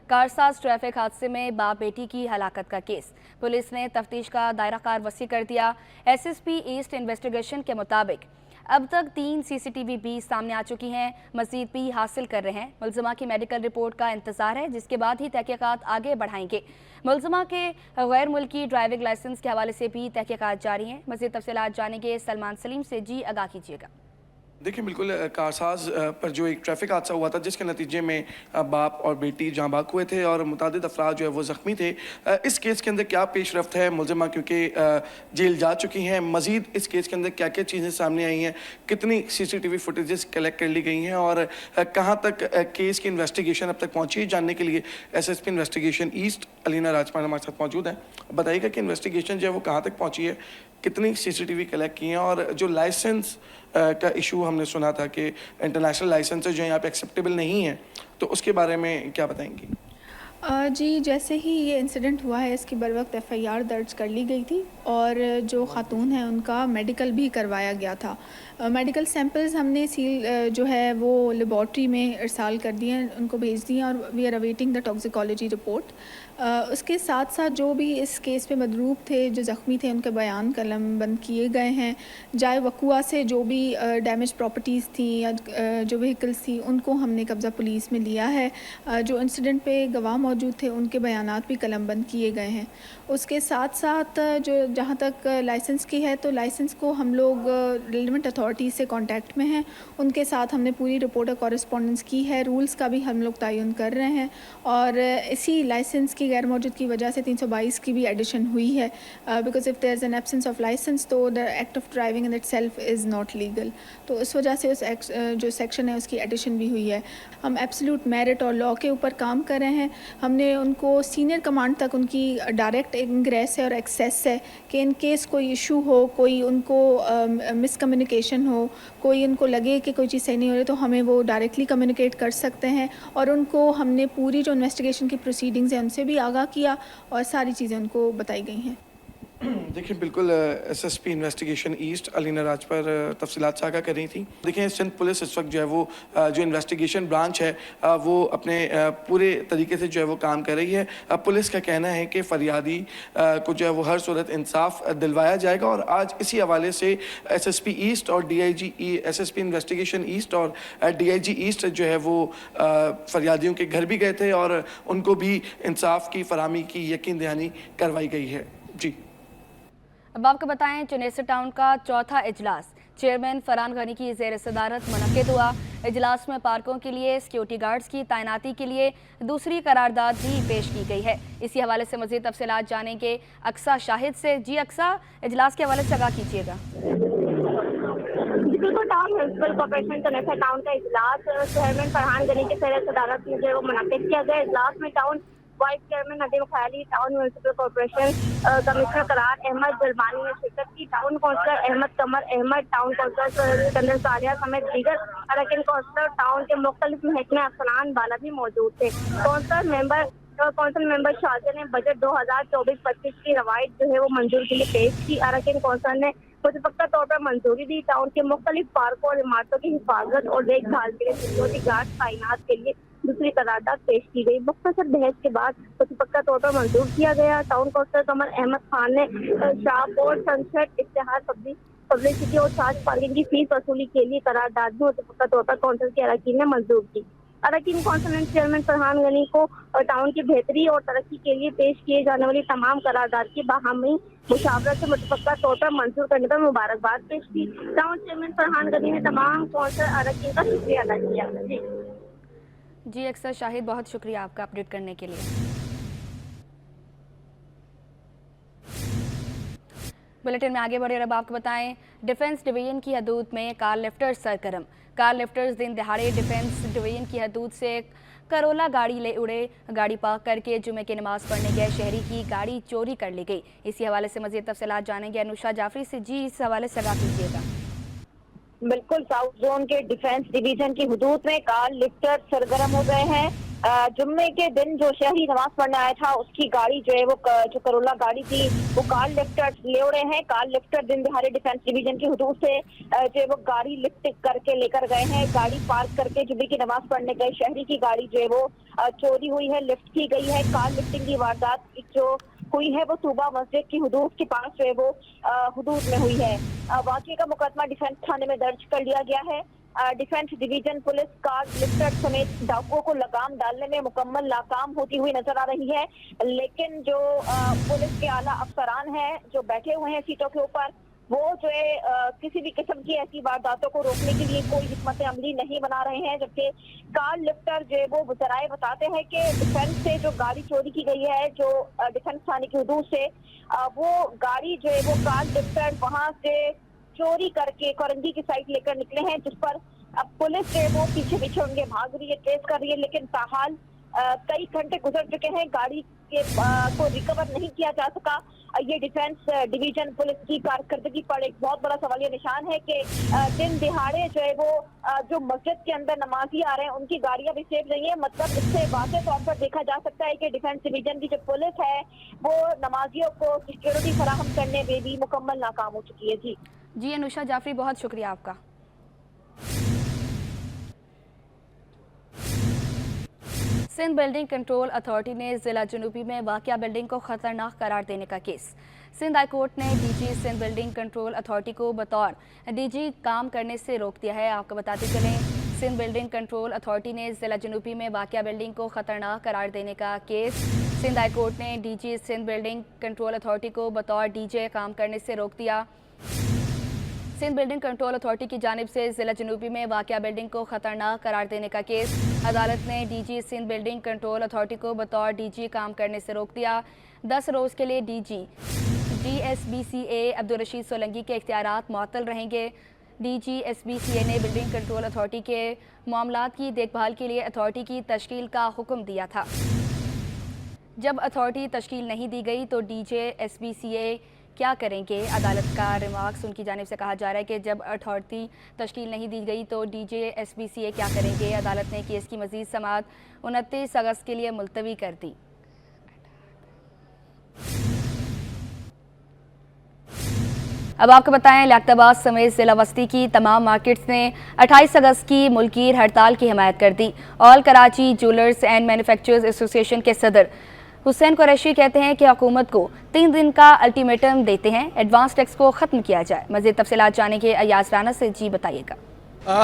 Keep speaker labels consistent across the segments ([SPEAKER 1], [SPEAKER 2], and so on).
[SPEAKER 1] Karsaz traffic हादसे में बाप बेटी की हलाकत का केस। पुलिस ने तफ्तीश का दायरा कार वसी कर दिया। एसएसपी ईस्ट इन्वेस्टिगेशन के मुताबिक अब तक 3 सीसीटीवी भी सामने आ चुकी हैं। मजीद भी हासिल कर रहे हैं। मुलजिमा की मेडिकल रिपोर्ट का इंतजार है, जिसके बाद ही तहकीकात आगे बढ़ाएंगे। मुलजिमा के गैर मुल्की ड्राइविंग लाइसेंस के हवाले से भी तहकीकात जारी हैं। मजीद तफसीलात जानेंगे सलमान सलीम से। जी आगाह कीजिएगा।
[SPEAKER 2] देखिए, बिल्कुल कारसाज पर जो एक ट्रैफिक हादसा हुआ था, जिसके नतीजे में बाप और बेटी जाँ बाग हुए थे और मुतादिद अफराद जो है वो ज़ख्मी थे। इस केस के अंदर क्या पेश रफ्त है? मुलजिमा क्योंकि जेल जा चुकी हैं, मज़ीद इस केस के अंदर क्या क्या चीज़ें सामने आई हैं, कितनी सीसीटीवी फुटेजेस कलेक्ट कर ली गई हैं और कहाँ तक केस की इन्वेस्टिगेशन अब तक पहुँची है, जानने के लिए SSP investigation east Alina Rajpal हमारे साथ मौजूद हैं। बताइएगा कि इन्वेस्टिगेशन जो है वो कहाँ तक पहुँची है, कितनी सीसीटीवी कलेक्ट की हैं और जो लाइसेंस का इशू हमने सुना था कि इंटरनेशनल लाइसेंसेस जो यहाँ पे एक्सेप्टेबल नहीं है, तो उसके बारे में क्या बताएंगी?
[SPEAKER 3] जी, जैसे ही ये इंसिडेंट हुआ है इसकी बर वक्त एफआईआर दर्ज कर ली गई थी और जो खातून है उनका मेडिकल भी करवाया गया था। मेडिकल सैंपल्स हमने सील जो है वो लेबॉर्ट्री में इरसाल कर दिए हैं, उनको भेज दिए और we are awaiting the toxicology report. उसके साथ साथ जो भी इस केस पे मदरूब थे, जो ज़ख्मी थे, उनके बयान कलमबंद किए गए हैं। जाए वक़ुआ से जो भी डैमेज प्रॉपर्टीज़ थी या जो व्हीकल्स थी, उनको हमने कब्ज़ा पुलिस में लिया है। जो इंसिडेंट पे गवाह मौजूद थे उनके बयानात भी कलमबंद किए गए हैं। उसके साथ साथ जो जहाँ तक लाइसेंस की है, तो लाइसेंस को हम लोग रिलेवेंट अथॉरिटीज़ से कांटेक्ट में हैं, उनके साथ हमने पूरी रिपोर्ट और कॉरेस्पॉन्डेंस की है। रूल्स का भी हम लोग तयन कर रहे हैं और इसी लाइसेंस की गैर मौजूद की वजह से 322 की भी एडिशन हुई है, because if there is an absence of licence तो the act of driving in itself is not legal. तो इस वजह से उस जो सेक्शन है उसकी एडिशन भी हुई है। हम एब्सोल्यूट मेरिट और लॉ के ऊपर काम कर रहे हैं। हमने उनको सीनियर कमांड तक उनकी डायरेक्ट इंग्रेस है और एक्सेस है कि इन केस कोई इशू हो, कोई उनको मिसकम्युनिकेशन हो, कोई उनको लगे कि कोई चीज़ सही नहीं हो रही, तो हमें वो डायरेक्टली कम्युनिकेट कर सकते हैं। और उनको हमने पूरी जो इन्वेस्टिगेशन की प्रोसीडिंग्स हैं उनसे भी आगाह किया और सारी चीज़ें उनको बताई गई हैं।
[SPEAKER 2] देखिए, बिल्कुल एसएसपी इन्वेस्टिगेशन ईस्ट अलीना राज पर तफसीलात साझा कर रही थी। देखिए, सिंध पुलिस इस वक्त जो है वो जो इन्वेस्टिगेशन ब्रांच है वो अपने पूरे तरीके से जो है वो काम कर रही है। पुलिस का कहना है कि फरियादी को जो है वो हर सूरत इंसाफ दिलवाया जाएगा और आज इसी हवाले से एसएसपी ईस्ट और डीआईजी एसएसपी इन्वेस्टिगेशन ईस्ट और डीआईजी ईस्ट जो है वो फरियादियों के घर भी गए थे और उनको भी इंसाफ की फराहमी की यकीन दहानी करवाई गई है। जी,
[SPEAKER 1] अब आपको बताएं, चुनेसर टाउन का चौथा इजलास चेयरमैन फरहान गनी की ज़ेर सदारत मुनक्किद हुआ। इजलास में पार्कों के लिए सिक्योरिटी गार्ड्स की तैनाती के लिए दूसरी करारदाद भी पेश की गई है। इसी हवाले से मज़ीद तफसीलात जानेंगे अक्सा शाहिद से। जी अक्सा, इजलास के हवाले से आगाह कीजिएगा।
[SPEAKER 4] टाउन म्यूनसिपल कॉर्पोरेशन चुनेसर टाउन का इजलास चेयरमैन फरहान गनी के ज़ेर सदारत में जो मुनक्किद किया गया। इजलास में town vice chairman Nadeem Khayali, town municipal corporation commissioner Qarar Ahmed Jalmani ने शिरकत की। Town councillor Ahmed Qamar Ahmed, town councillor Sikandar Saliya समेत दीगर अरकान काउंसलर टाउन के मुख्तलिफ महकमे अफसरान बाला भी मौजूद थे। कौंसल मेंबर शाहजहां ने बजट 2024-25 की रवायत जो है वो मंजूर के लिए पेश की। अरकान कौंसल ने मुतफ़क्का तौर पर मंजूरी दी। टाउन के मुख्तलिफ पार्कों और इमारतों की हिफाजत और देखभाल के लिए सिक्योरिटी गार्ड तैनात के लिए दूसरी करारदाद पेश की गई। मुख्तसर बहस के बाद मुतफ़क्का तौर पर मंजूर किया गया। टाउन काउंसलर कमर अहमद खान ने शाहपुर सनसेट इश्तिहार पब्लिसिटी और चार्ज पार्किंग की फीस वसूली के लिए करारदाद भी मुतफ़क्का तौर पर काउंसिल के अरकान ने मंजूर की। अरकान काउंसिल ने चेयरमैन फरहान गनी को टाउन की बेहतरी और तरक्की के लिए पेश किए जाने वाली तमाम करारदाद की बाहमी मुशावरत से मुतफ़क्का तौर पर मंजूर करने पर मुबारकबाद पेश की। टाउन चेयरमैन फरहान गनी ने तमाम काउंसिल अरकान का शुक्रिया अदा किया।
[SPEAKER 1] जी अक्सर शाहिद, बहुत शुक्रिया आपका अपडेट करने के लिए। बुलेटिन में आगे बढ़े और अब आपको बताएं, डिफेंस डिवीजन की हदूद में कार लिफ्टर्स सरगर्म। कार लिफ्टर्स दिन दहाड़े डिफेंस डिवीजन की हदूद से करोला गाड़ी ले उड़े। गाड़ी पार्क करके जुमे की नमाज पढ़ने गए शहरी की गाड़ी चोरी कर ली गई। इसी हवाले से मज़ीद तफसीलात जानेंगे अनुषा जाफरी से। जी, इस हवाले से आगाह कीजिएगा।
[SPEAKER 4] बिल्कुल, साउथ जोन के डिफेंस डिवीजन की हुदूद में कार लिफ्टर सरगर्म हो गए हैं। जुम्मे के दिन जो शहरी नमाज पढ़ने आया था उसकी गाड़ी जो है वो जो करोला गाड़ी थी वो कार लिफ्टर ले उड़े हैं। कार लिफ्टर दिन दिहाड़े डिफेंस डिवीजन की हुदूद से जो है वो गाड़ी लिफ्ट करके लेकर गए हैं। गाड़ी पार्क करके जुम्मे की नमाज पढ़ने गए शहरी की गाड़ी जो है वो चोरी हुई है, लिफ्ट की गई है। कार लिफ्टिंग की वारदात जो हुई है वो सूबा मस्जिद की हुदूद के पास जो है वो हुदूद में हुई है। वाकये का मुकदमा डिफेंस थाने में दर्ज कर लिया गया है। Defence division police car lifter समेत डाकुओं को लगाम डालने में मुकम्मल नाकाम होती हुई नजर आ रही है, लेकिन जो पुलिस के आला अफसरान हैं जो बैठे हुए हैं सीटों के ऊपर वो जो है किसी भी किस्म की ऐसी वारदातों को रोकने के लिए कोई हिकमत अमली नहीं बना रहे हैं। जबकि कार लिफ्टर जो है वो जराए बताते हैं कि डिफेंस से जो गाड़ी चोरी की गई है जो डिफेंस थाने की हुदूद से वो गाड़ी जो है वो कार लिफ्टर वहां से चोरी करके कोरंगी की साइड लेकर निकले हैं, जिस पर अब पुलिस जो है वो पीछे पीछे उनके भाग रही है, ट्रेस कर रही है। लेकिन ताहाल कई घंटे गुजर चुके हैं, गाड़ी के को रिकवर नहीं किया जा सका। ये डिफेंस डिवीजन पुलिस की कारकर्दगी पर एक बहुत बड़ा सवालिया निशान है कि दिन दिहाड़े जो है वो जो मस्जिद के अंदर नमाजी आ रहे हैं उनकी गाड़ियां भी सेफ नहीं है। मतलब इससे वाज़ेह तौर पर देखा जा सकता है कि डिफेंस डिवीजन की जो पुलिस है वो नमाजियों को सिक्योरिटी फराहम करने में भी मुकम्मल नाकाम हो चुकी है।
[SPEAKER 1] जी अनुषा जाफरी, बहुत शुक्रिया आपका। सिंध बिल्डिंग कंट्रोल अथॉरिटी ने जिला जनूबी में वाक़िया बिल्डिंग को खतरनाक करार देने का केस। सिंध हाई कोर्ट ने DG Sindh building control authority को बतौर डीजी काम करने से रोक दिया है। आपको बताते चलें, सिंध बिल्डिंग कंट्रोल अथॉरिटी ने जिला जनूबी में वाक़िया बिल्डिंग को खतरनाक करार देने का केस। सिंध हाई कोर्ट ने DG Sindh building control authority को बतौर डीजे काम करने से रोक दिया। सिंध बिल्डिंग कंट्रोल अथॉरिटी की जानिब से जिला जनूबी में वाक़िया बिल्डिंग को खतरनाक करार देने का केस। अदालत ने DG Sindh building control authority को बतौर डीजी काम करने से रोक दिया। 10 रोज़ के लिए डीजी DSBCA अब्दुल रशीद सोलंकी के इख्तियारात मुअत्तल रहेंगे। DGSBCA ने बिल्डिंग कंट्रोल अथॉरिटी के मामलात की देखभाल के लिए अथॉरिटी की तश्कील का हुक्म दिया था। जब अथॉरिटी तश्कील नहीं दी गई तो DGSBCA क्या करेंगे? अदालत का रिमार्क्स उनकी जानिब से कहा जा रहा है कि जब अथॉरिटी तश्कील नहीं दी गई तो DGSBCA क्या करेंगे? अदालत ने केस की मज़ीद समाअत 29 अगस्त के लिए मुलतवी कर दी। अब आपको बताएं, लियाकताबाद समेत जिला वस्ती की तमाम मार्केट्स ने 28 अगस्त की मुल्कीर हड़ताल की हिमायत कर दी। All Karachi jewellers and manufacturers association के सदर हुसैन कुरैशी कहते हैं कि हुकूमत को 3 दिन का अल्टीमेटम देते हैं, एडवांस टैक्स को ख़त्म किया जाए। मज़ीद तफसीलात जाने के अयाज राना से जी बताइएगा।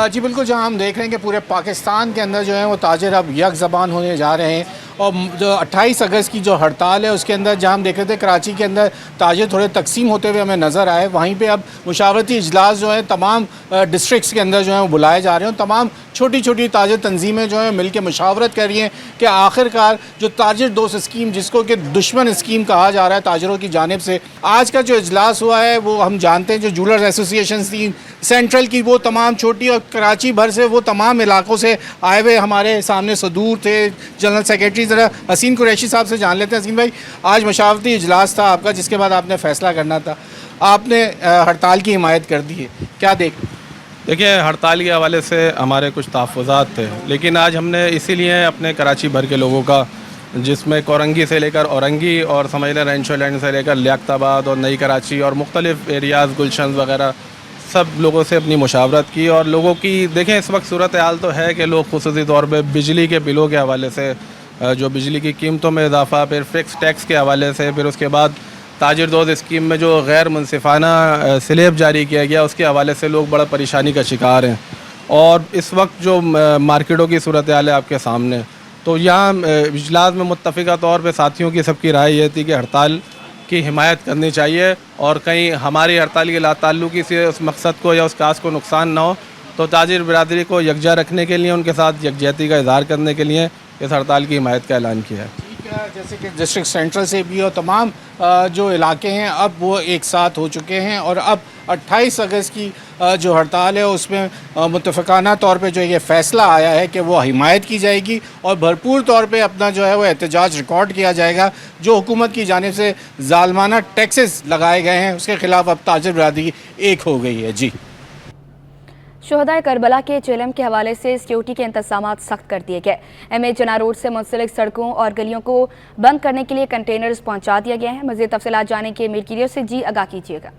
[SPEAKER 5] जी बिल्कुल, जहां हम देख रहे हैं कि पूरे पाकिस्तान के अंदर जो है वो ताजिर अब यक ज़बान होने जा रहे हैं और जो 28 अगस्त की जो हड़ताल है उसके अंदर जहां हम देख रहे थे कराची के अंदर ताजिर थोड़े तकसीम होते हुए हमें नज़र आए, वहीं पे अब मुशावरती इजलास जो है तमाम डिस्ट्रिक्ट्स के अंदर जो है वो बुलाए जा रहे हैं। तमाम छोटी छोटी ताजिर तंजीमें जो है मिलकर मुशावरत कर रही हैं कि आखिरकार जो ताजिर दोस्त स्कीम जिसको कि दुश्मन स्कीम कहा जा रहा है ताजिरों की जानिब से, आज का जो इजलास हुआ है वो हम जानते हैं जो जूलर्स एसोसिएशन थी सेंट्रल की वो तमाम छोटी और कराची भर से वो तमाम इलाकों से आए हुए हमारे सामने सदूर थे। जनरल सेक्रेटरी ज़रा हसीन कुरैशी साहब से जान लेते हैं। हसीन भाई, आज मशावरती इजलास था आपका जिसके बाद आपने फ़ैसला करना था, आपने हड़ताल की हिमायत कर दी है, क्या देखिए
[SPEAKER 6] हड़ताल के हवाले से हमारे कुछ तहफ़्फ़ुज़ात थे, लेकिन आज हमने इसीलिए अपने कराची भर के लोगों का, जिसमें कोरंगी से लेकर औरंगी और समझ लें रेंशो लैंड से लेकर लियाकताबाद और नई कराची और मुख्तलिफ़ एरियाज़ गुलशन वगैरह सब लोगों से अपनी मुशावरत की। और लोगों की देखें इस वक्त सूरत हाल तो है कि लोग खुसूसी तौर पर बिजली के बिलों के हवाले से, जो बिजली की कीमतों में इजाफ़ा, फिर फ़िक्स टैक्स के हवाले से, फिर उसके बाद ताजिर दोस्त स्कीम में जो गैर मुनसिफाना स्लैब जारी किया गया उसके हवाले से लोग बड़ा परेशानी का शिकार हैं। और इस वक्त जो मार्केटों की सूरत हाल है आपके सामने, तो यहाँ इजलास में मुत्तफ़िक़ा तौर पे साथियों की सबकी राय ये थी कि हड़ताल की हिमायत करनी चाहिए और कहीं हमारी हड़ताल की लाताल्लुकी से उस मकसद को या उस काज को नुकसान ना हो, तो ताजिर बिरादरी को यकजा रखने के लिए, उनके साथ यकजहती का इज़हार करने के लिए इस हड़ताल की हिमायत का ऐलान किया है।
[SPEAKER 5] जैसे कि डिस्ट्रिक्ट सेंट्रल से भी और तमाम जो इलाके हैं अब वो एक साथ हो चुके हैं और अब 28 अगस्त की जो हड़ताल है उसमें मुत्तफ़िकाना तौर पे जो ये फ़ैसला आया है कि वो हिमायत की जाएगी और भरपूर तौर पे अपना जो है वो एहतजाज रिकॉर्ड किया जाएगा। जो हुकूमत की जानिब से ज़ालमाना टैक्सेस लगाए गए हैं उसके ख़िलाफ़ अब ताजिर बिरादरी एक हो गई है। जी
[SPEAKER 1] शोहदाए करबला के चेलम के हवाले से सिक्योरिटी के इंतजाम सख्त कर दिए गए। एमए जना रोड से मुंसलिक सड़कों और गलियों को बंद करने के लिए कंटेनर्स पहुंचा दिया गया है। मज़ीद तफसीलात जाने के मीरगिरियों से जी आगाह कीजिएगा।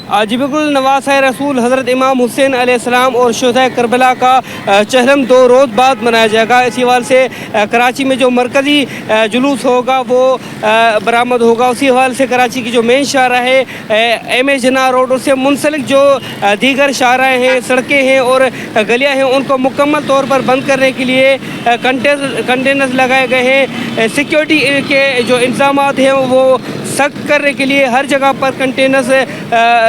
[SPEAKER 7] जी बिल्कुल, नवाज़ रसूल हज़रत इमाम हुसैन अलैहिस्सलाम और शोहदाए करबला का चहलम 2 रोज़ बाद मनाया जाएगा। इसी हवाले से कराची में जो मरकज़ी जुलूस होगा वो बरामद होगा। उसी हवाले से कराची की जो मेन शाहरा है एम.ए. जिन्ना रोड, उससे मुंसलिक जो दीगर शाहराएँ हैं, सड़कें हैं और गलियाँ हैं, उनको मुकम्मल तौर पर बंद करने के लिए कंटेनर्स लगाए गए हैं। सिक्योरिटी के जो इंतजाम हैं वो सख्त करने के लिए हर जगह पर कंटेनर्स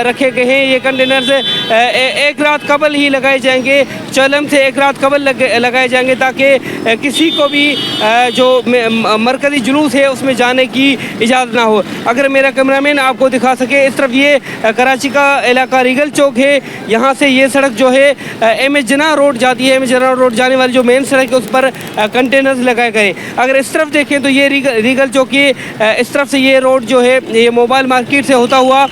[SPEAKER 7] रखे गए हैं। ये कंटेनर्स एक रात कबल ही लगाए जाएंगे, चलम से एक रात कबल लगाए जाएंगे ताकि किसी को भी जो मरकज़ी जुलूस है उसमें जाने की इजाज़त ना हो। अगर मेरा कैमरामैन आपको दिखा सके, इस तरफ ये कराची का इलाका रीगल चौक है। यहाँ से ये सड़क जो है एम.ए. जिन्ना रोड जाती है। एम.ए. जिन्ना रोड जाने वाली जो मेन सड़क है उस पर कंटेनर्स लगाए गए। अगर इस तरफ देखें तो ये रीगल चौक, ये इस तरफ से ये रोड जो है ये मोबाइल मार्केट से होता हुआ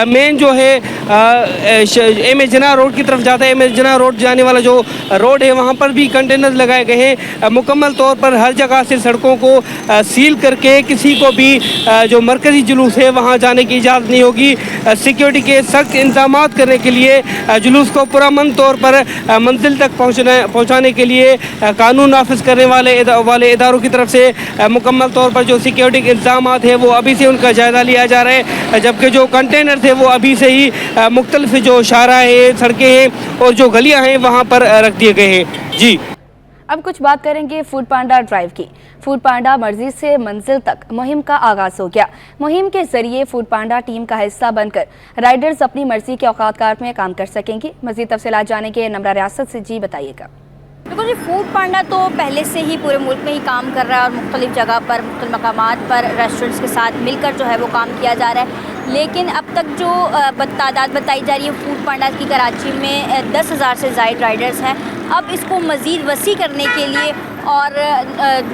[SPEAKER 7] मेन जो है एम.ए. जिन्ना रोड की तरफ जाता है। एम.ए. जिन्ना रोड जाने वाला जो रोड है वहाँ पर भी कंटेनर लगाए गए हैं। मुकम्मल तौर पर हर जगह से सड़कों को सील करके किसी को भी जो मरकज़ी जुलूस है वहाँ जाने की इजाज़त नहीं होगी। सिक्योरिटी के सख्त इंतजाम करने के लिए जुलूस को पुरअमन तौर पर मंजिल तक पहुँचाने के लिए कानून नाफिज करने वाले इदारों की तरफ से मुकम्मल तौर पर जो सिक्योरिटी के इंतजाम हैं वो अभी से उनका जायज़ा लिया जा रहा है, जबकि जो कंटेनर थे वो अभी से ही मुख्तलिफ जो शाहरा है, सड़कें हैं और जो गलियां हैं वहाँ पर रख दिए गए हैं। जी,
[SPEAKER 1] अब कुछ बात करेंगे फूड पांडा ड्राइव की। फूड पांडा मर्जी से मंजिल तक मुहिम का आगाज हो गया। मुहिम के जरिए फूड पांडा टीम का हिस्सा बनकर राइडर्स अपनी मर्जी के औकात में काम कर सकेंगे। मज़ीद तफसीलात जाने के नमरा रियासत से जी बताइएगा।
[SPEAKER 8] बिल्कुल जी, फूड पांडा तो पहले से ही पूरे मुल्क में ही काम कर रहा है और मुख्तलिफ जगह पर, मुख्तलिफ मकामात पर रेस्टोरेंट्स के साथ मिलकर जो है वो काम किया जा रहा है। लेकिन अब तक जो तादाद बताई जा रही है फूड पांडा की, कराची में 10,000 से ज़ायद राइडर्स हैं। अब इसको मज़ीद वसी करने के लिए और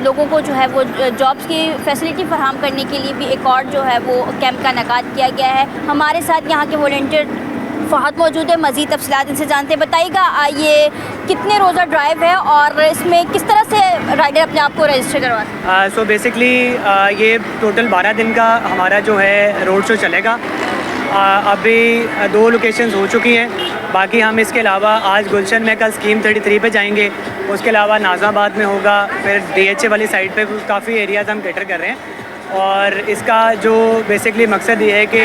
[SPEAKER 8] लोगों को जो है वो जॉब्स की फैसिलिटी फराहम करने के लिए भी एक और जो है वो कैंप का इनेकाद किया गया है। हमारे साथ यहाँ के वॉलंटियर फहद मौजूद है। मज़ीद तफसीलात इनसे जानते हैं। बताइएगा ये कितने रोज़ा ड्राइव है और इसमें किस तरह से राइडर अपने आप को रजिस्टर करवाते हैं?
[SPEAKER 9] सो बेसिकली ये टोटल 12 दिन का हमारा जो है रोड शो चलेगा। अभी 2 लोकेशंस हो चुकी हैं, बाकी हम इसके अलावा आज गुलशन में कल स्कीम 33 पे जाएंगे, उसके अलावा नाज़ाबाद में होगा, फिर DHA वाली साइड पे काफ़ी एरियाज़ हम कैटर कर रहे हैं। और इसका जो बेसिकली मकसद ये है कि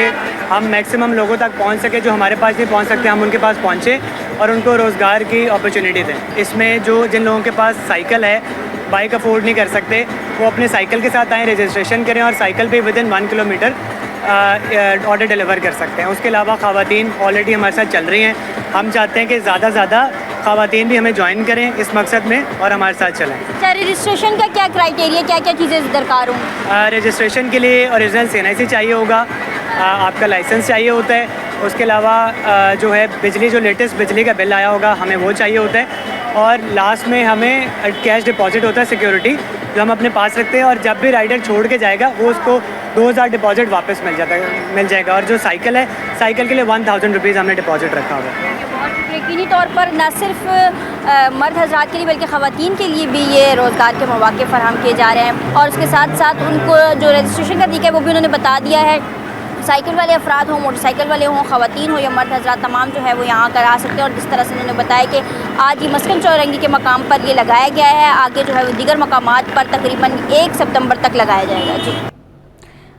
[SPEAKER 9] हम मैक्सिमम लोगों तक पहुंच सके, जो हमारे पास नहीं पहुंच सकते हम उनके पास पहुंचे और उनको रोज़गार की अपॉर्चुनिटी दें। इसमें जिन लोगों के पास साइकिल है, बाइक अफोर्ड नहीं कर सकते, वो अपने साइकिल के साथ आएँ, रजिस्ट्रेशन करें और साइकिल पे विदिन 1 किलोमीटर ऑर्डर डिलीवर कर सकते हैं। उसके अलावा ख़वातीन ऑलरेडी हमारे साथ चल रही हैं। हम चाहते हैं कि ज़्यादा से ज़्यादा ख़वातीन भी हमें ज्वाइन करें इस मकसद में और हमारे साथ चलें।
[SPEAKER 8] अच्छा, रजिस्ट्रेशन का क्या क्राइटेरिया, क्या क्या चीज़ें दरकार हों?
[SPEAKER 9] रजिस्ट्रेशन के लिए ओरिजिनल CNIC चाहिए होगा, आपका लाइसेंस चाहिए होता है। उसके अलावा जो है बिजली, जो लेटेस्ट बिजली का बिल आया होगा हमें वो चाहिए होता है। और लास्ट में हमें कैश डिपॉजिट होता है, सिक्योरिटी जो हम अपने पास रखते हैं, और जब भी राइडर छोड़ के जाएगा वो उसको 2,000 डिपॉजिट वापस मिल जाएगा। और जो साइकिल है, साइकिल के लिए 1,000 रुपीज़ हमने डिपॉजिट रखा हुआ है।
[SPEAKER 8] यकीनी तौर पर न सिर्फ मर्द हज़रात के लिए बल्कि ख़वातीन के लिए भी ये रोज़गार के मौक़े फराहम किए जा रहे हैं। और उसके साथ साथ उनको जो रजिस्ट्रेशन का तरीका है वो भी उन्होंने बता दिया है। साइकिल वाले अफराद हों, मोटरसाइकिल वाले हों, ख़वातीन हो या मर्द हज़रात, तमाम जो है वो यहाँ करा सकते हैं। और जिस तरह से उन्होंने बताया कि आज ये मस्कन चौरंगी के मकाम पर ये लगाया गया है, आगे जो है वो दीगर मकामात पर तकरीबन 1 सितंबर तक लगाया जाएगा। जी,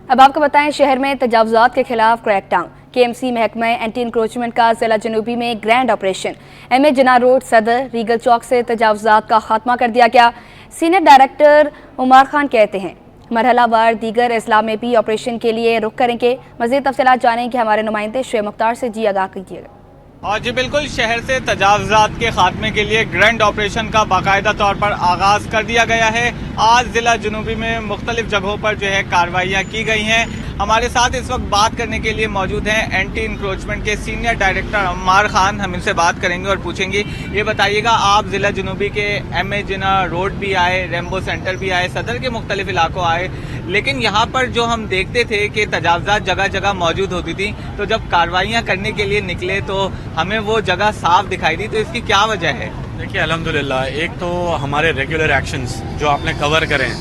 [SPEAKER 1] अब आपको बताएं, शहर में तजावुज़ात के खिलाफ क्रैकडाउन। KMC महकमा एंटी इंक्रोचमेंट का ज़िला जनूबी में ग्रैंड ऑपरेशन। एम.ए. जिन्ना रोड, सदर, रीगल चौक से तजावुज़ात का खात्मा कर दिया गया। सीनियर डायरेक्टर उमर खान कहते हैं मरहलावार दीगर अजला में भी ऑपरेशन के लिए रुख करेंगे। मज़ीद तफसीलात जानेंगे हमारे नुमाइंदे शुएब मुख्तार से। जी आगाह कीजिएगा।
[SPEAKER 10] और जी बिल्कुल, शहर से तजावुज़ात के खात्मे के लिए ग्रैंड ऑपरेशन का बाकायदा तौर पर आगाज़ कर दिया गया है। आज ज़िला जनूबी में मुख्तलिफ जगहों पर जो है कार्रवाइयाँ की गई हैं। हमारे साथ इस वक्त बात करने के लिए मौजूद हैं एंटी इंक्रोचमेंट के सीनियर डायरेक्टर अम्मार खान। हम इनसे बात करेंगे और पूछेंगे, ये बताइएगा आप ज़िला जुनूबी के एम.ए. जिना रोड भी आए, रेम्बो सेंटर भी आए, सदर के मुख्तलिफ इलाकों आए, लेकिन यहाँ पर जो हम देखते थे कि तजावज़ात जगह जगह मौजूद होती थी, तो जब कार्रवाइयाँ करने के लिए निकले तो हमें वो जगह साफ दिखाई दी, तो इसकी क्या वजह है?
[SPEAKER 11] देखिए अल्हम्दुलिल्लाह, एक तो हमारे रेगुलर एक्शंस जो आपने कवर करें,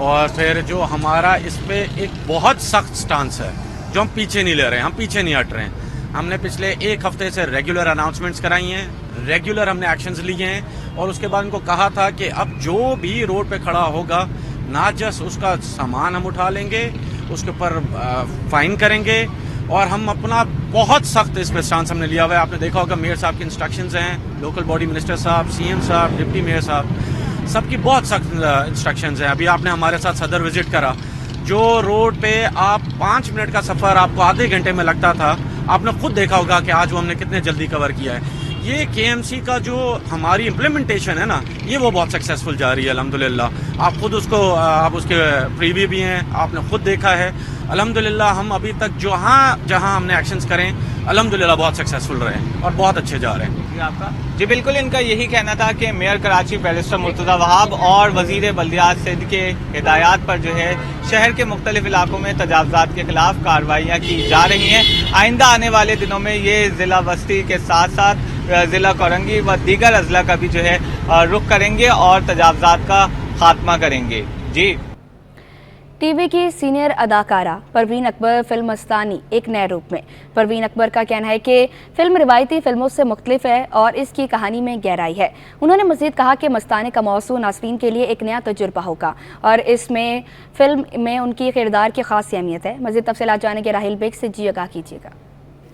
[SPEAKER 11] और फिर जो हमारा इस पे एक बहुत सख्त स्टांस है जो हम पीछे नहीं ले रहे हैं, हम पीछे नहीं हट रहे हैं। हमने पिछले एक हफ्ते से रेगुलर अनाउंसमेंट्स कराई हैं, रेगुलर हमने एक्शंस लिए हैं, और उसके बाद उनको कहा था कि अब जो भी रोड पे खड़ा होगा, ना जस्ट उसका सामान हम उठा लेंगे, उसके ऊपर फाइन करेंगे, और हम अपना बहुत सख्त इस पर स्टांस हमने लिया हुआ है। आपने देखा होगा मेयर साहब की इंस्ट्रक्शंस हैं, लोकल बॉडी मिनिस्टर साहब, सीएम साहब, डिप्टी मेयर साहब, सबकी बहुत सख्त इंस्ट्रक्शंस हैं। अभी आपने हमारे साथ सदर विजिट करा, जो रोड पे आप 5 मिनट का सफ़र आपको आधे घंटे में लगता था, आपने खुद देखा होगा कि आज वो हमने कितने जल्दी कवर किया है। ये KMC का जो हमारी इम्प्लीमेंटेशन है ना, ये वो बहुत सक्सेसफुल जा रही है अल्हम्दुलिल्लाह। आप खुद उसको आप उसके प्रीव्यू भी हैं, आपने खुद देखा है अल्हम्दुलिल्लाह। हम अभी तक जहाँ हमने एक्शंस करें अल्हम्दुलिल्लाह बहुत सक्सेसफुल रहे और बहुत अच्छे जा रहे हैं।
[SPEAKER 10] आपका जी बिल्कुल, इनका यही कहना था कि मेयर कराची बैरिस्टर मुर्तज़ा वहाब और वज़ीर बल्दियात सिंध के हिदायत पर जो है शहर के मुख्तलिफ इलाकों में तजावज़ात के खिलाफ कार्रवाइयाँ की जा रही हैं। आइंदा आने वाले दिनों में ये ज़िला वस्ती के साथ साथ ज़िला कोरंगी व दीगर अजला का भी जो है रुख करेंगे और तजावज़ात का खात्मा करेंगे। जी।
[SPEAKER 1] टीवी की सीनियर अदाकारा परवीन अकबर फिल्म मस्तानी एक नए रूप में। परवीन अकबर का कहना है कि फिल्म रिवायती फिल्मों से मुख्तलिफ है और इसकी कहानी में गहराई है। उन्होंने मज़ीद कहा कि मस्तानी का मौसू नाज़रीन के लिए एक नया तजुर्बा होगा और इसमें फिल्म में उनकी किरदार की खास अहमियत है। मज़ीद तफसीलात जाने के राहिल बेग से जी आगाह कीजिएगा।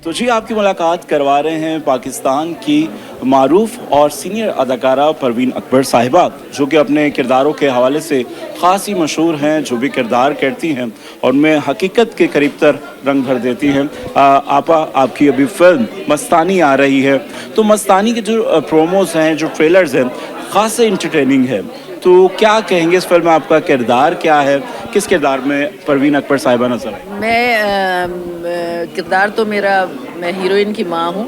[SPEAKER 12] तो जी आपकी मुलाकात करवा रहे हैं पाकिस्तान की मारूफ और सीनियर अदाकारा परवीन अकबर साहिबा, जो कि अपने किरदारों के हवाले से ख़ासी मशहूर हैं, जो भी किरदार करती हैं और उनमें हकीकत के करीब तर रंग भर देती हैं। आपा, आपकी अभी फिल्म मस्तानी आ रही है, तो मस्तानी के जो प्रोमोज हैं, जो ट्रेलर्स हैं, ख़ासे इंटरटेनिंग है, तो क्या कहेंगे इस फिल्म में आपका किरदार क्या है, किस किरदार में परवीन अकबर साहिबा नजर आई?
[SPEAKER 13] मैं किरदार तो मेरा, मैं हीरोइन की माँ हूँ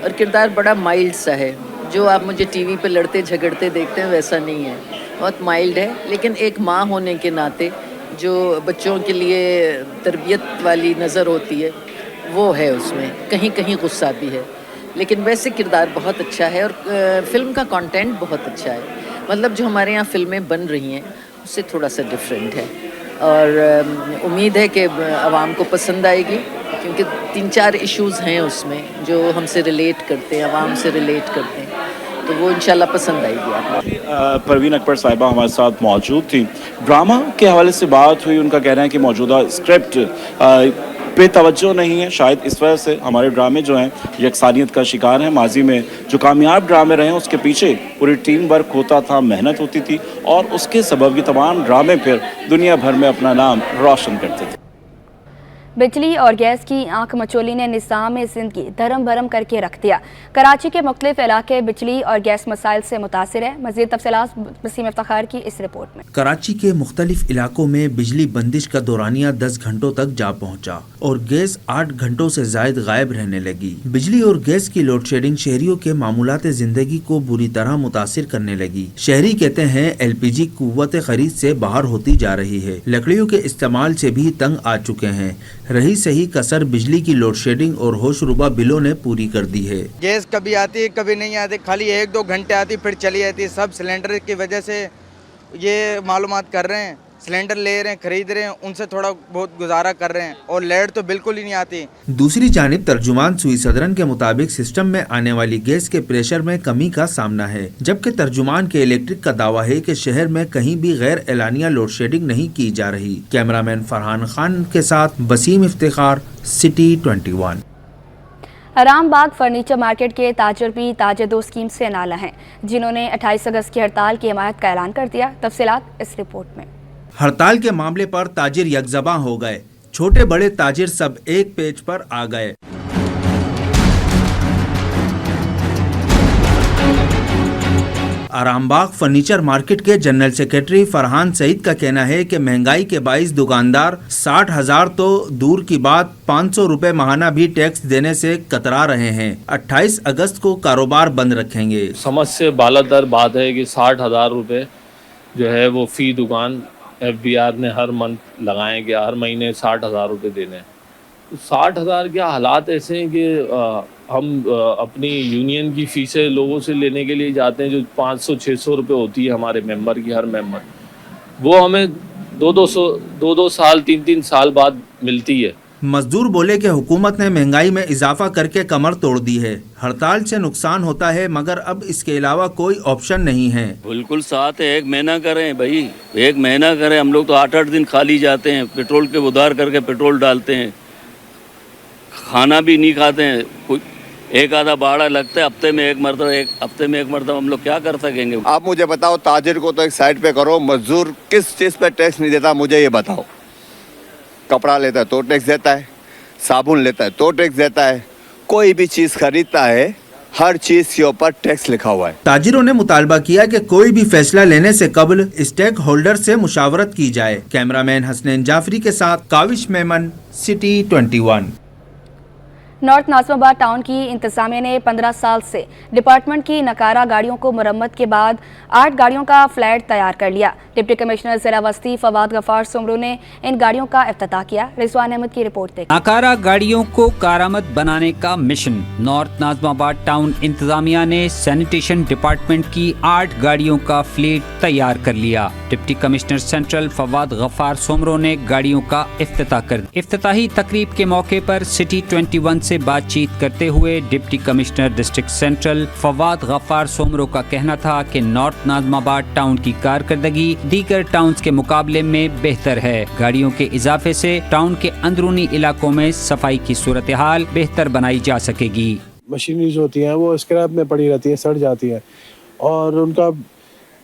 [SPEAKER 13] और किरदार बड़ा माइल्ड सा है। जो आप मुझे टीवी पे लड़ते झगड़ते देखते हैं वैसा नहीं है, बहुत माइल्ड है, लेकिन एक माँ होने के नाते जो बच्चों के लिए तरबियत वाली नज़र होती है वो है उसमें, कहीं कहीं गुस्सा भी है, लेकिन वैसे किरदार बहुत अच्छा है और फिल्म का कंटेंट बहुत अच्छा है। मतलब जो हमारे यहाँ फिल्में बन रही हैं उससे थोड़ा सा डिफरेंट है और उम्मीद है कि आवाम को पसंद आएगी, क्योंकि 3-4 इश्यूज़ हैं उसमें जो हमसे रिलेट करते हैं, आवाम से रिलेट करते हैं, तो वो इंशाल्लाह पसंद आएगी आपको।
[SPEAKER 12] परवीन अकबर साहिबा हमारे साथ मौजूद थी। ड्रामा के हवाले से बात हुई, उनका कहना है कि मौजूदा स्क्रिप्ट पे तवज्जो नहीं है, शायद इस वजह से हमारे ड्रामे जो हैं यकसानियत का शिकार हैं। माजी में जो कामयाब ड्रामे रहे हैं उसके पीछे पूरी टीम वर्क होता था, मेहनत होती थी और उसके सबब ये तमाम ड्रामे फिर दुनिया भर में अपना नाम रोशन करते थे।
[SPEAKER 1] बिजली और गैस की आंख मचोली ने निज़ाम सिंध की धर्म भरम करके रख दिया। कराची के मुख्तलिफ इलाके बिजली और गैस मसाइल से मुतासिर है। मज़ीद तफसीलात वसीम इफ्तिखार की इस रिपोर्ट में।
[SPEAKER 14] कराची के मुख्तलिफ इलाकों में बिजली बंदिश का दौरानिया 10 घंटों तक जा पहुंचा और गैस 8 घंटों से जायद गायब रहने लगी। बिजली और गैस की लोड शेडिंग शहरियों के मामूलात जिंदगी को बुरी तरह मुतासिर करने लगी। शहरी कहते हैं LPG कुव्वत खरीद से बाहर होती जा रही है। लकड़ियों के इस्तेमाल से भी तंग आ चुके हैं। रही सही कसर बिजली की लोड शेडिंग और होशरुबा बिलों ने पूरी कर दी है।
[SPEAKER 15] गैस कभी आती है कभी नहीं आती, खाली 1-2 घंटे आती फिर चली जाती है। सब सिलेंडर की वजह से ये मालूमात कर रहे हैं, सिलेंडर ले रहे हैं, खरीद रहे हैं, उनसे थोड़ा बहुत गुजारा कर रहे हैं और लाइट तो बिल्कुल ही नहीं आती। दूसरी
[SPEAKER 14] जानिब तर्जुमान सुई सदरन के मुताबिक सिस्टम में आने वाली गैस के प्रेशर में कमी का सामना है, जबकि तर्जुमान के इलेक्ट्रिक का दावा है कि शहर में कहीं भी गैर एलानिया लोड शेडिंग नहीं की जा रही। कैमरामैन फरहान खान के साथ वसीम इफ्तिखार, सिटी 21।
[SPEAKER 1] आराम बाग फर्नीचर मार्केट के ताजर भी ताजे दो स्कीम से नाला हैं, जिन्होंने 28 अगस्त की हड़ताल की हिमायत का ऐलान कर दिया। तफसीलात इस रिपोर्ट में।
[SPEAKER 14] हड़ताल के मामले पर ताजिर यकजबां हो गए, छोटे बड़े ताजिर सब एक पेज पर आ गए। आराम बाग फर्नीचर मार्केट के जनरल सेक्रेटरी फरहान सईद का कहना है कि महंगाई के बाइस दुकानदार 60,000 तो दूर की बात 500 रुपए माहाना भी टैक्स देने से कतरा रहे हैं। 28 अगस्त को कारोबार बंद रखेंगे।
[SPEAKER 16] समझ से बालातर बात है कि 60,000 रुपए जो है वो फी दुकान FBR ने हर मंथ लगाए कि हर महीने 60,000 रुपये देने। 60,000 के हालात ऐसे हैं कि हम अपनी यूनियन की फीसें लोगों से लेने के लिए जाते हैं जो 500-600 रुपये होती है हमारे मेंबर की, हर मेंबर वो हमें दो साल 3 साल बाद मिलती है।
[SPEAKER 14] मजदूर बोले कि हुकूमत ने महंगाई में इजाफा करके कमर तोड़ दी है। हड़ताल से नुकसान होता है मगर अब इसके अलावा कोई ऑप्शन नहीं है।
[SPEAKER 17] बिल्कुल साथ है, 1 महीना करें भाई, 1 महीना करें। हम लोग तो 8-8 दिन खाली जाते हैं, पेट्रोल के उधार करके पेट्रोल डालते हैं, खाना भी नहीं खाते हैं। कोई एक आधा भाड़ा लगता है हफ्ते में एक मरतबा हम लोग क्या कर सकेंगे।
[SPEAKER 18] आप मुझे बताओ, ताजिर को तो एक साइड पे करो, मजदूर किस चीज़ पे टैक्स नहीं देता मुझे ये बताओ। कपड़ा लेता है तो टैक्स देता है, साबुन लेता है तो टैक्स देता है, कोई भी चीज़ खरीदता है हर चीज़ के ऊपर टैक्स लिखा हुआ है।
[SPEAKER 14] ताजिरों ने मुतालबा किया कि कोई भी फैसला लेने से कबल स्टेक होल्डर से मुशावरत की जाए। कैमरामैन हसनैन जाफरी के साथ Kawish Memon, city 21।
[SPEAKER 1] North Nazimabad town की इंतजामिया ने 15 साल से डिपार्टमेंट की नकारा गाड़ियों को मरम्मत के बाद 8 गाड़ियों का फ्लैट तैयार कर लिया। डिप्टी कमिश्नर ज़िला वस्ती फवाद गफार सुमरू ने इन गाड़ियों का इफ्तिताह किया। रिजवान अहमद की रिपोर्ट देखिए।
[SPEAKER 19] नकारा गाड़ियों को कारामद बनाने का मिशन। नॉर्थ नाज़िमाबाद टाउन इंतजामिया ने सैनिटेशन डिपार्टमेंट की 8 गाड़ियों का फ्लीट तैयार कर लिया। Deputy commissioner central Fawad Ghaffar Soomro ने गाड़ियों का इफ्तिताह कर दिया। इफ्तिताही तकरीब के मौके पर सिटी 21 से बातचीत करते हुए deputy commissioner district central Fawad Ghaffar Soomro का कहना था कि नॉर्थ नाज़िमाबाद टाउन की कारकर्दगी दीगर टाउन्स के मुकाबले में बेहतर है। गाड़ियों के इजाफे से टाउन के अंदरूनी इलाकों में सफाई की सूरत हाल बेहतर बनाई जा सकेगी।
[SPEAKER 20] मशीनरीज होती हैं वो स्क्रैप में पड़ी रहती है, सड़ जाती है, और उनका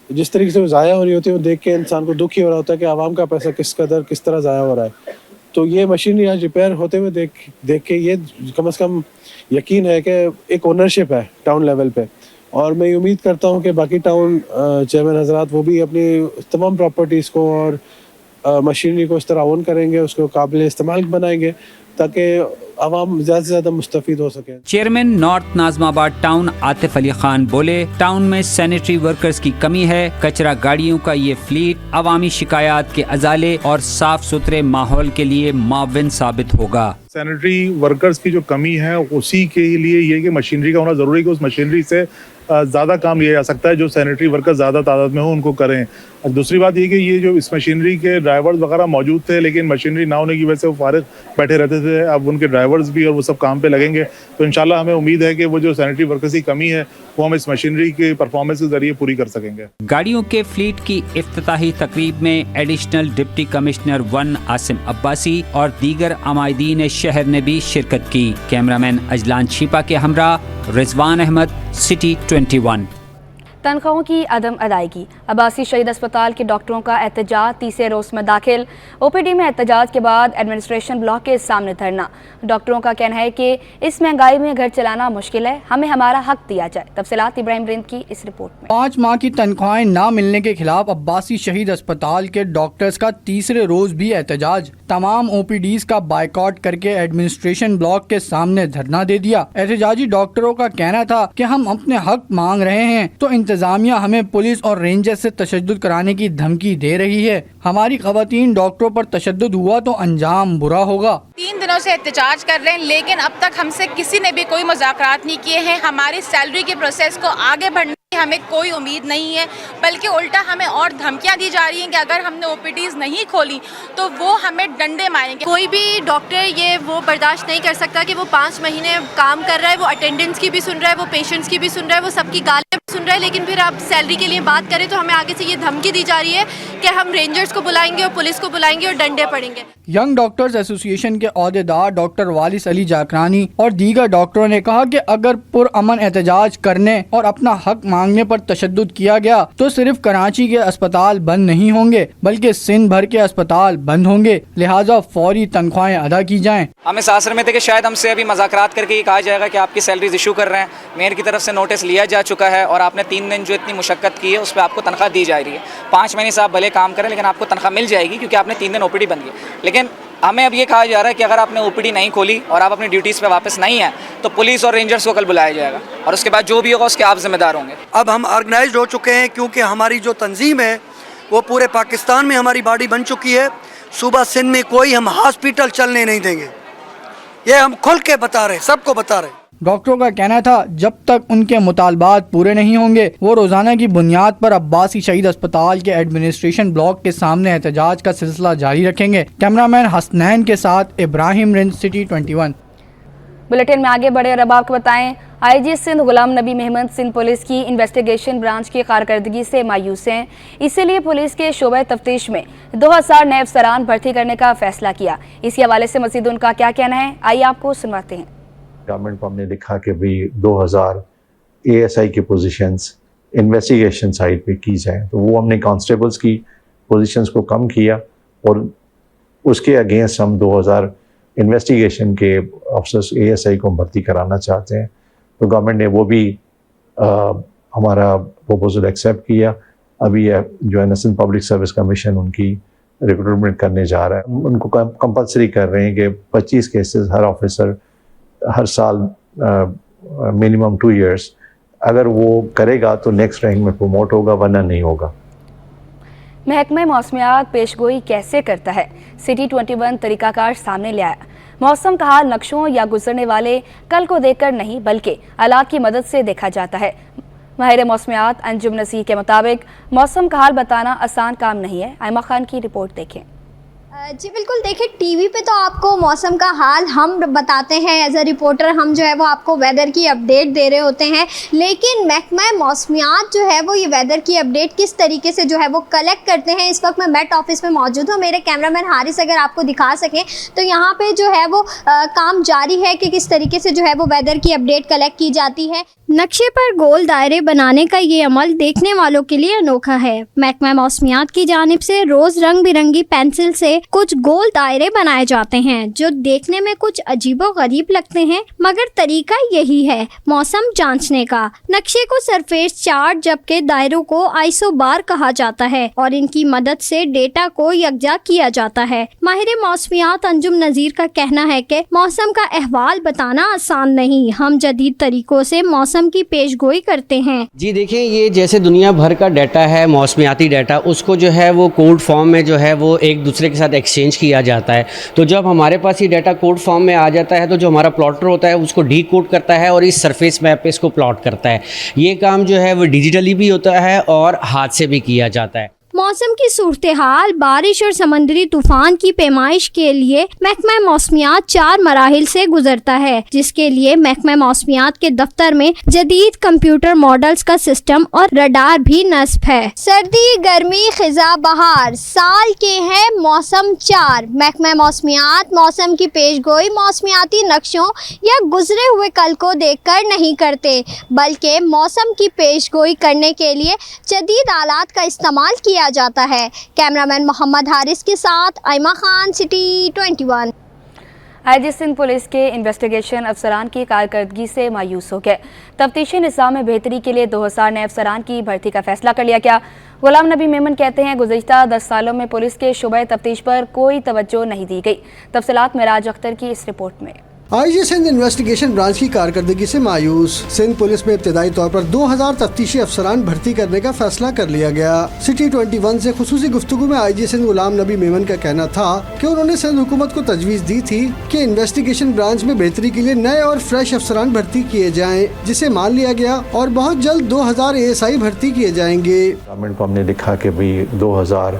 [SPEAKER 20] जिस तरीके से ज़ाया हो रही होती है वो देख के इंसान को दुख ही हो रहा होता है कि आवाम का पैसा किस तरह ज़ाया हो रहा है। तो ये मशीनरी आज रिपेयर होते हुए देख के ये कम से कम यकीन है कि एक ओनरशिप है टाउन लेवल पे, और मैं उम्मीद करता हूँ कि बाकी टाउन चेयरमैन हजरात वो भी अपनी तमाम प्रॉपर्टीज़ को और मशीनरी को इस तरह ओन करेंगे, उसको काबिल इस्तेमाल बनाएंगे ताकि आवाम ज़्यादा से ज़्यादा मुस्तफीद हो सके।
[SPEAKER 19] Chairman north Nazimabad town Atif Ali Khan बोले, टाउन में सैनिटरी वर्कर्स की कमी है। कचरा गाड़ियों का ये फ्लीट अवामी शिकायत के अजाले और साफ सुथरे माहौल के लिए मुआविन साबित होगा।
[SPEAKER 21] सैनिटरी वर्कर्स की जो कमी है उसी के लिए ये कि मशीनरी का होना ज़रूरी है कि उस मशीनरी से ज़्यादा काम लिया जा सकता है, जो सैनिटरी वर्कर्स ज़्यादा तादाद में हो उनको करें। दूसरी बात ये कि ये जो इस मशीनरी के ड्राइवर्स वगैरह मौजूद थे लेकिन मशीनरी ना होने की वजह से वो फारिग बैठे रहते थे, अब उनके ड्राइवर्स भी और वो सब काम पे लगेंगे। तो इंशाल्लाह हमें उम्मीद है कि वो जो सैनिटरी वर्कर्स की कमी है वो हम इस मशीनरी के परफॉर्मेंस के जरिए पूरी कर सकेंगे।
[SPEAKER 19] गाड़ियों के फ्लीट की इफ्तिताही तकरीब में additional deputy commissioner 1 Asim Abbasi और दीगर अमायदीन शहर ने भी शिरकत की। कैमरामैन अजलान छिपा के हमरा रिजवान अहमद, सिटी 21।
[SPEAKER 1] तनख्वाहों की अदम अदायगी। अब्बासी शहीद अस्पताल के डॉक्टरों का एहतजाज तीसरे रोज़ में दाखिल। OPD में एहतजाज के बाद एडमिनिस्ट्रेशन ब्लॉक के सामने धरना। डॉक्टरों का कहना है कि इस महंगाई में घर चलाना मुश्किल है, हमें हमारा हक दिया जाए। तफसीलात इब्राहिम रिंद की इस रिपोर्ट में।
[SPEAKER 22] 5 माह की तनख्वाहें ना मिलने के खिलाफ अब्बासी शहीद अस्पताल के डॉक्टर्स का तीसरे रोज भी एहतजाज। तमाम OPDs का बाइकआउट करके एडमिनिस्ट्रेशन ब्लॉक के सामने धरना दे दिया। एहतजाजी डॉक्टरों का कहना था कि हम अपने हक मांग रहे हैं तो इंतजामिया हमें पुलिस और रेंजर से तशद्दुद कराने की धमकी दे रही है। हमारी खवातीन डॉक्टरों पर तशद्दुद हुआ तो अंजाम बुरा होगा।
[SPEAKER 23] 3 दिनों से एहतजाज कर रहे हैं लेकिन अब तक हमसे किसी ने भी कोई मुज़ाकरात नहीं किए हैं। हमारी सैलरी के प्रोसेस को आगे बढ़ने की हमें कोई उम्मीद नहीं है, बल्कि उल्टा हमें और धमकियां दी जा रही हैं कि अगर हमने OPDs नहीं खोली तो वो हमें डंडे मारेंगे।
[SPEAKER 24] कोई भी डॉक्टर ये वो बर्दाश्त नहीं कर सकता कि वो 5 महीने काम कर रहा है, वो अटेंडेंस की भी सुन रहा है, वो पेशेंट्स की भी सुन रहा है, वो सबकी गालियां भी सुन रहा है, लेकिन फिर आप सैलरी के लिए बात करें तो हमें आगे से ये धमकी दी जा रही है कि हम रेंजर्स को बुलाएंगे और पुलिस को बुलाएंगे और डंडे पड़ेंगे।
[SPEAKER 22] यंग डॉक्टर्स एसोसिएशन के अहदेदार डॉक्टर वालिस अली जाकरानी और दीगर डॉक्टरों ने कहा कि अगर पुरअमन एहतजाज करने और अपना हक मांगने पर तशद्दुद किया गया तो सिर्फ कराची के अस्पताल बंद नहीं होंगे बल्कि सिंध भर के अस्पताल बंद होंगे, लिहाजा फौरी तनख्वाहें अदा की जाएं।
[SPEAKER 25] हमें सासर में थे कि शायद हमसे अभी मज़ाकरात करके ये कहा जाएगा कि आपकी सैलरीज इशू कर रहे हैं। मेयर की तरफ से नोटिस लिया जा चुका है और
[SPEAKER 2] آپ نے 3 دن جو اتنی مشقت کی ہے اس پہ آپ کو تنخواہ دی جا رہی ہے. 5 مہینے سے آپ بھلے کام کریں لیکن آپ کو تنخواہ مل جائے گی کیونکہ آپ نے 3 دن OPD بند کی. لیکن ہمیں اب یہ کہا جا رہا ہے کہ اگر آپ نے OPD نہیں کھولی اور آپ اپنی ڈیوٹیز پہ واپس نہیں ہیں تو پولیس اور رینجرز کو کل بلایا جائے گا اور اس کے بعد جو بھی ہوگا اس کے آپ ذمہ دار ہوں گے.
[SPEAKER 3] اب ہم آرگنائزڈ ہو چکے ہیں کیونکہ ہماری جو تنظیم ہے وہ پورے پاکستان میں ہماری باڈی بن چکی ہے. صوبہ سندھ میں کوئی ہم ہاسپٹل چلنے نہیں دیں گے, یہ ہم کھل کے بتا رہے, سب کو بتا رہے.
[SPEAKER 22] ڈاکٹروں کا کہنا تھا جب تک ان کے مطالبات پورے نہیں ہوں گے وہ روزانہ کی بنیاد پر عباسی شہید اسپتال کے ایڈمنسٹریشن بلاک کے سامنے احتجاج کا سلسلہ جاری رکھیں گے. کیمرامین حسنین کے ساتھ ابراہیم رنج, سٹی 21.
[SPEAKER 1] بلیٹن میں آگے بڑھے اور اب آپ کو بتائیں IG سندھ غلام نبی محمد سندھ پولیس کی انویسٹیگیشن برانچ کی کارکردگی سے مایوس ہیں. اسی لیے پولیس کے شعبہ تفتیش میں 2000 نئے افسران بھرتی کرنے کا فیصلہ کیا. اسی حوالے سے مزید ان کا کیا کہنا ہے, آئیے آپ کو سنواتے ہیں.
[SPEAKER 4] گورنمنٹ کو ہم نے لکھا کہ بھی 2000 ASI کی پوزیشنز انویسٹیگیشن سائٹ پہ کی جائیں, تو وہ ہم نے کانسٹیبلز کی پوزیشنز کو کم کیا اور اس کے اگینسٹ ہم 2000 انویسٹیگیشن کے افسرز ASI کو بھرتی کرانا چاہتے ہیں. تو گورنمنٹ نے وہ بھی ہمارا پروپوزل ایکسیپٹ کیا. ابھی جو ہے سندھ پبلک سروس کمیشن ان کی ریکروٹمنٹ کرنے جا رہا ہے. ان کو کمپلسری کر رہے ہیں کہ 25 کیسز ہر آفیسر ہر سال منیمم 2 ایئرس اگر وہ کرے گا تو نیکسٹ رینک میں پروموٹ ہوگا, ورنہ نہیں ہوگا.
[SPEAKER 1] محکمہ موسمیات پیش گوئی کیسے کرتا ہے, سٹی 21 طریقہ کار سامنے لے آیا. موسم کا حال نقشوں یا گزرنے والے کل کو دیکھ کر نہیں بلکہ آلات کی مدد سے دیکھا جاتا ہے. ماہر موسمیات انجم نذیر کے مطابق موسم کا حال بتانا آسان کام نہیں ہے. ایما خان کی رپورٹ دیکھیں.
[SPEAKER 6] جی بالکل, دیکھیں ٹی وی پہ تو آپ کو موسم کا حال ہم بتاتے ہیں, ایز اے رپورٹر ہم جو ہے وہ آپ کو ویدر کی اپڈیٹ دے رہے ہوتے ہیں, لیکن محکمہ موسمیات جو ہے وہ یہ ویدر کی اپڈیٹ کس طریقے سے جو ہے وہ کلیکٹ کرتے ہیں. اس وقت میں میٹ آفس میں موجود ہوں, میرے کیمرہ مین حارث اگر آپ کو دکھا سکیں تو یہاں پہ جو ہے وہ کام جاری ہے کہ کس طریقے سے جو ہے وہ ویدر کی اپڈیٹ کلیکٹ کی جاتی ہے. نقشے پر گول دائرے بنانے کا یہ عمل دیکھنے والوں کے لیے انوکھا ہے. محکمہ موسمیات کی جانب سے روز رنگ برنگی پینسل سے کچھ گول دائرے بنائے جاتے ہیں جو دیکھنے میں کچھ عجیب و غریب لگتے ہیں, مگر طریقہ یہی ہے موسم جانچنے کا. نقشے کو سرفیس چارٹ جبکہ دائروں کو آئسو بار کہا جاتا ہے اور ان کی مدد سے ڈیٹا کو یکجا کیا جاتا ہے. ماہر موسمیات انجم نذیر کا کہنا ہے کہ موسم کا احوال بتانا آسان نہیں, ہم جدید طریقوں سے موسم کی پیش گوئی کرتے ہیں.
[SPEAKER 25] جی دیکھیں, یہ جیسے دنیا بھر کا ڈیٹا ہے, موسمیاتی ڈیٹا, اس کو جو ہے وہ کوڈ فارم میں جو ہے وہ ایک دوسرے کے ساتھ ایکسچینج کیا جاتا ہے. تو جب ہمارے پاس یہ ڈیٹا کوڈ فارم میں آ جاتا ہے تو جو ہمارا پلاٹر ہوتا ہے اس کو ڈی کوڈ کرتا ہے اور اس سرفیس میپ پہ اس کو پلاٹ کرتا ہے. یہ کام جو ہے وہ ڈیجیٹلی بھی ہوتا ہے اور ہاتھ سے بھی کیا جاتا ہے.
[SPEAKER 6] موسم کی صورتحال, بارش اور سمندری طوفان کی پیمائش کے لیے محکمہ موسمیات 4 مراحل سے گزرتا ہے, جس کے لیے محکمہ موسمیات کے دفتر میں جدید کمپیوٹر ماڈلز کا سسٹم اور رڈار بھی نصب ہے. سردی, گرمی, خزاں, بہار سال کے ہیں موسم 4. محکمہ موسمیات موسم کی پیش گوئی موسمیاتی نقشوں یا گزرے ہوئے کل کو دیکھ کر نہیں کرتے, بلکہ موسم کی پیش گوئی کرنے کے لیے جدید آلات کا استعمال کیا جاتا ہے. کیمرامین محمد حارث کے ساتھ Ema Khan, city 21.
[SPEAKER 1] IG Sindh police کے انویسٹیگیشن افسران کی کارکردگی سے مایوس ہو گئے. تفتیشی نظام میں بہتری کے لیے 2000 نئے افسران کی بھرتی کا فیصلہ کر لیا گیا. غلام نبی میمن کہتے ہیں گزشتہ 10 سالوں میں پولیس کے شعبہ تفتیش پر کوئی توجہ نہیں دی گئی. تفصیلات معراج اختر کی اس رپورٹ میں.
[SPEAKER 26] IG سندھ انویسٹیگیشن برانچ کی کارکردگی سے مایوس. سندھ پولیس میں ابتدائی طور پر 2000 تفتیشی افسران بھرتی کرنے کا فیصلہ کر لیا گیا. سٹی 21 سے خصوصی گفتگو میں IG سندھ غلام نبی میمن کا کہنا تھا کہ انہوں نے سندھ حکومت کو تجویز دی تھی کہ انویسٹیگیشن برانچ میں بہتری کے لیے نئے اور فریش افسران بھرتی کیے جائیں, جسے مان لیا گیا اور بہت جلد 2000 ASI بھرتی کیے جائیں گے.
[SPEAKER 4] گورنمنٹ کو ہم نے لکھا کہ بھی 2000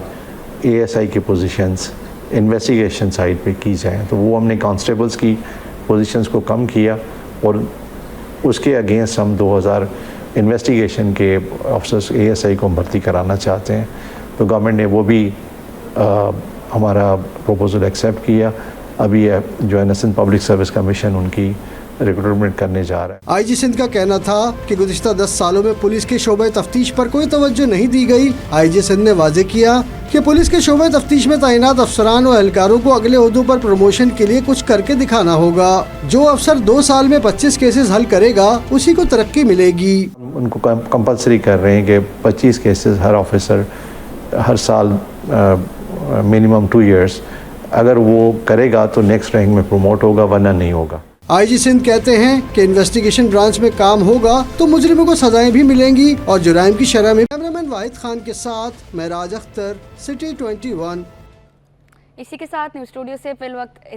[SPEAKER 4] ASI کی پوزیشنز انویسٹیگیشن سائٹ پہ کی جائیں, تو وہ ہم نے کانسٹیبلز کی پوزیشنز کو کم کیا اور اس کے اگینسٹ ہم 2000 انویسٹیگیشن کے افسرز ASI کو بھرتی کرانا چاہتے ہیں. تو گورنمنٹ نے وہ بھی ہمارا پروپوزل ایکسیپٹ کیا. ابھی جو ہے سندھ پبلک سروس کمیشن ان کی ریکروٹمنٹ کرنے جا رہا ہے.
[SPEAKER 26] IG سندھ کا کہنا تھا کہ گزشتہ 10 سالوں میں پولیس کے شعبہ تفتیش پر کوئی توجہ نہیں دی گئی. IG سندھ نے واضح کیا کہ پولیس کے شعبہ تفتیش میں تعینات افسران و اہلکاروں کو اگلے عہدوں پر پروموشن کے لیے کچھ کر کے دکھانا ہوگا. جو افسر 2 سال میں 25 کیسز حل کرے گا اسی کو ترقی ملے گی.
[SPEAKER 4] ان کو کمپلسری کر رہے ہیں کہ 25 کیسز ہر آفیسر ہر سال منیمم 2 ایئرس اگر وہ کرے گا تو نیکسٹ رینک میں پروموٹ ہوگا ورنہ نہیں ہوگا.
[SPEAKER 26] آئی جی سندھ کہتے ہیں کہ انویسٹیگیشن برانچ میں کام ہوگا تو مجرموں کو سزائیں بھی ملیں گی اور جرائم کی شرح میں. کیمرامین واحد خان کے ساتھ معراج اختر، سٹی 21.
[SPEAKER 1] اسی کے ساتھ نیوز اسٹوڈیو سے فی الوقت